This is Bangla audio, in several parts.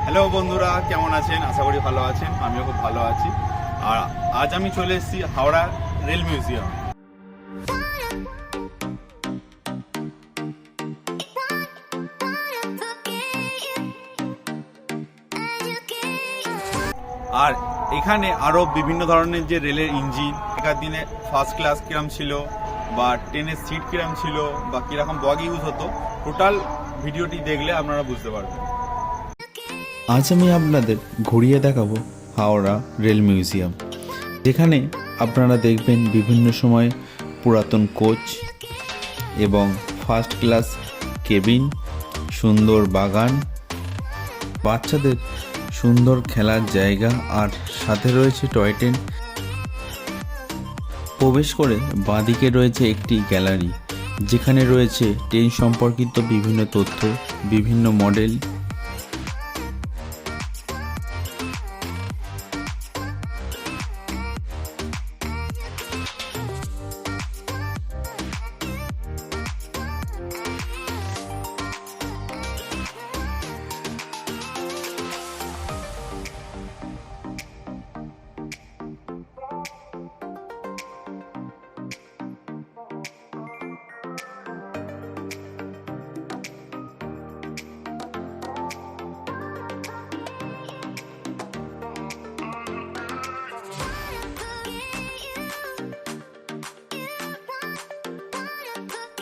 হ্যালো বন্ধুরা, কেমন আছেন? আশা করি ভালো আছেন। আমিও খুব ভালো আছি। আর আজ আমি চলে এসেছি হাওড়া রেল মিউজিয়াম। আর এখানে আরো বিভিন্ন ধরনের যে রেলের ইঞ্জিন, এখানকার দিনে ফার্স্ট ক্লাস কিরম ছিল, বা ট্রেনের সিট কিরম ছিল, বা কিরকম বগ ইউজ হতো, টোটাল ভিডিওটি দেখলে আপনারা বুঝতে পারবেন। আজ আমি আপনাদের ঘুরিয়ে দেখাবো হাওড়া রেল মিউজিয়াম, যেখানে আপনারা দেখবেন বিভিন্ন সময় পুরাতন কোচ এবং ফার্স্ট ক্লাস কেবিন, সুন্দর বাগান, বাচ্চাদের সুন্দর খেলার জায়গা, আর সাথে রয়েছে টয় ট্রেন। প্রবেশ করে বাঁদিকে রয়েছে একটি গ্যালারি, যেখানে রয়েছে ট্রেন সম্পর্কিত বিভিন্ন তথ্য, বিভিন্ন মডেল।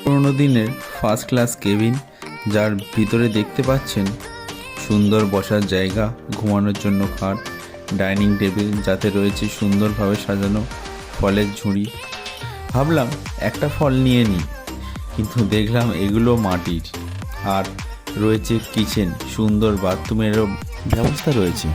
পুরোনো দিনের ফার্স্ট ক্লাস কেবিন, যার ভিতরে দেখতে পাচ্ছেন সুন্দর বসার জায়গা, ঘুমানোর জন্য খাট, ডাইনিং টেবিল, যাতে রয়েছে সুন্দরভাবে সাজানো ফলের ঝুড়ি। ভাবলাম একটা ফল নিয়ে নিই, কিন্তু দেখলাম এগুলো মাটির। আর রয়েছে কিচেন, সুন্দর বাথরুমেরও ব্যবস্থা রয়েছে।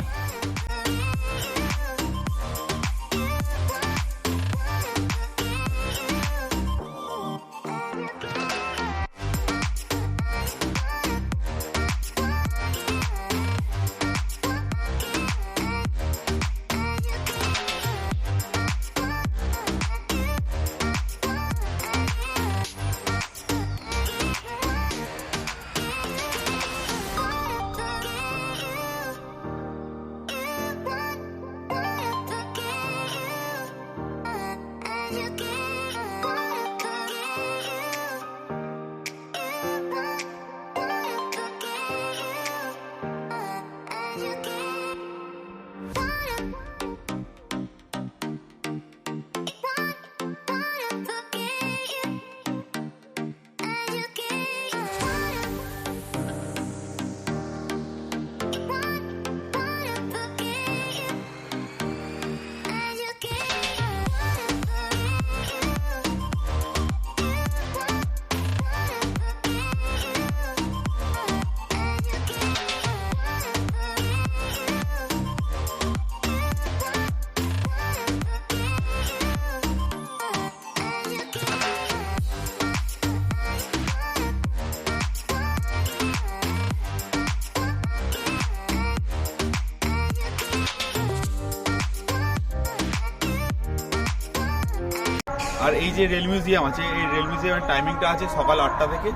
আর এই যে রেল মিউজিয়াম আছে, এই রেল মিউজিয়ামের টাইমিংটা আছে সকাল 8টা থেকে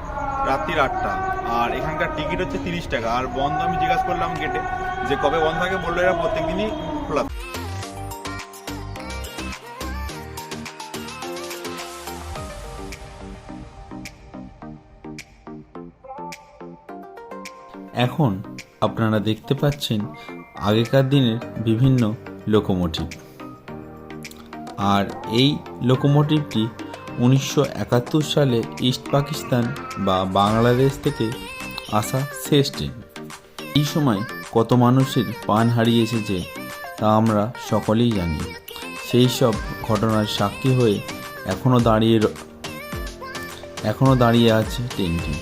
রাত্রির 8টা। আর এখানকার টিকিট হচ্ছে 30 টাকা। আর বন্ধ আমি জিজ্ঞাসা করলাম গেটে যে কবে বন্ধ থাকে, বললো এরা প্রত্যেক দিনই খোলা। এখন আপনারা দেখতে পাচ্ছেন আগেকার দিনের বিভিন্ন লোকোমোটিভ। আর এই লোকোমোটিভটি 1971 সালে ইস্ট পাকিস্তান বা বাংলাদেশ থেকে আসা শেষ ট্রেন। এই সময় কত মানুষের প্রাণ হারিয়েছে যে তা আমরা সকলেই জানি। সেই সব ঘটনার সাক্ষী হয়ে এখনো দাঁড়িয়ে আছে ট্রেনটি।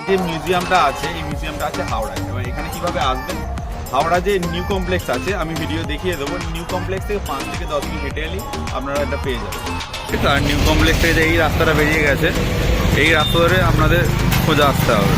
যে মিউজিয়ামটা আছে এই মিউজিয়ামটা আছে হাওড়ায়। এবার এখানে কিভাবে আসবেন, হাওড়া যে নিউ কমপ্লেক্স আছে আমি ভিডিও দেখিয়ে দেবো, নিউ কমপ্লেক্স থেকে 5 থেকে 10 মিনিট হেঁটে এলেই আপনারা এটা পেয়ে যাবেন। ঠিক আছে, আর নিউ কমপ্লেক্স থেকে যে এই রাস্তাটা বেরিয়ে গেছে এই রাস্তা ধরে আপনাদের সোজা আসতে হবে।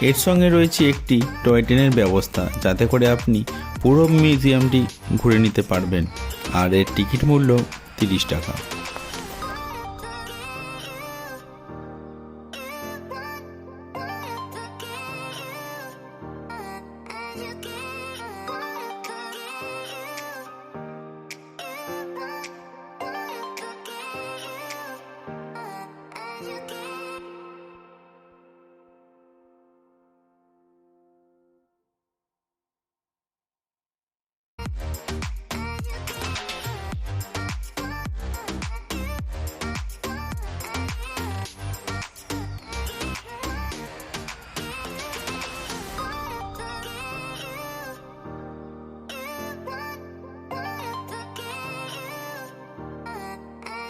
এর সঙ্গে রয়েছে একটি টয় ট্রেনের ব্যবস্থা, যাতে করে আপনি পুরো মিউজিয়ামটি ঘুরে নিতে পারবেন। আর এর টিকিট মূল্য 30 টাকা।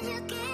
You